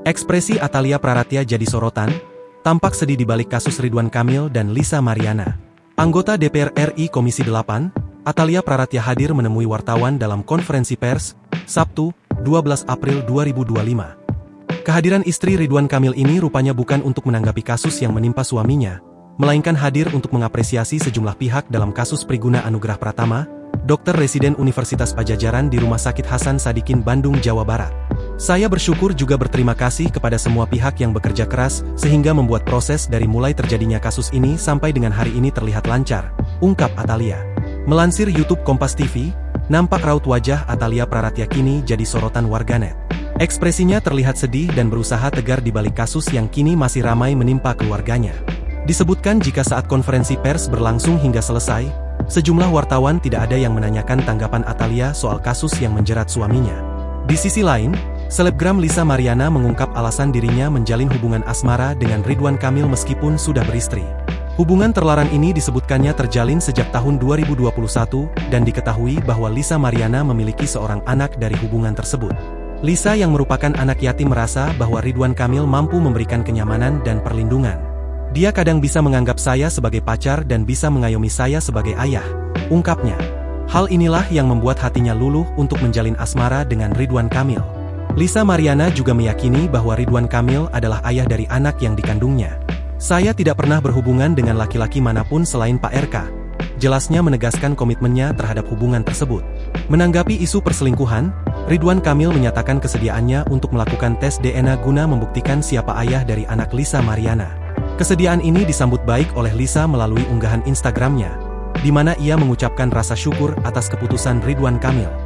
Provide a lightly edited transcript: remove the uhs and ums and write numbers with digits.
Ekspresi Atalia Praratya jadi sorotan, tampak sedih di balik kasus Ridwan Kamil dan Lisa Mariana. Anggota DPR RI Komisi 8, Atalia Praratya hadir menemui wartawan dalam konferensi pers, Sabtu, 12 April 2025. Kehadiran istri Ridwan Kamil ini rupanya bukan untuk menanggapi kasus yang menimpa suaminya, melainkan hadir untuk mengapresiasi sejumlah pihak dalam kasus Priguna Anugrah Pratama, dokter residen Universitas Padjadjaran di Rumah Sakit Hasan Sadikin, Bandung, Jawa Barat. Saya bersyukur juga berterima kasih kepada semua pihak yang bekerja keras sehingga membuat proses dari mulai terjadinya kasus ini sampai dengan hari ini terlihat lancar, ungkap Atalia. Melansir YouTube Kompas TV, nampak raut wajah Atalia Praratya kini jadi sorotan warganet. Ekspresinya terlihat sedih dan berusaha tegar di balik kasus yang kini masih ramai menimpa keluarganya. Disebutkan jika saat konferensi pers berlangsung hingga selesai, sejumlah wartawan tidak ada yang menanyakan tanggapan Atalia soal kasus yang menjerat suaminya. Di sisi lain, selebgram Lisa Mariana mengungkap alasan dirinya menjalin hubungan asmara dengan Ridwan Kamil meskipun sudah beristri. Hubungan terlarang ini disebutkannya terjalin sejak tahun 2021 dan diketahui bahwa Lisa Mariana memiliki seorang anak dari hubungan tersebut. Lisa yang merupakan anak yatim merasa bahwa Ridwan Kamil mampu memberikan kenyamanan dan perlindungan. Dia kadang bisa menganggap saya sebagai pacar dan bisa mengayomi saya sebagai ayah, ungkapnya. Hal inilah yang membuat hatinya luluh untuk menjalin asmara dengan Ridwan Kamil. Lisa Mariana juga meyakini bahwa Ridwan Kamil adalah ayah dari anak yang dikandungnya. Saya tidak pernah berhubungan dengan laki-laki manapun selain Pak RK. Jelasnya menegaskan komitmennya terhadap hubungan tersebut. Menanggapi isu perselingkuhan, Ridwan Kamil menyatakan kesediaannya untuk melakukan tes DNA guna membuktikan siapa ayah dari anak Lisa Mariana. Kesediaan ini disambut baik oleh Lisa melalui unggahan Instagramnya, di mana ia mengucapkan rasa syukur atas keputusan Ridwan Kamil.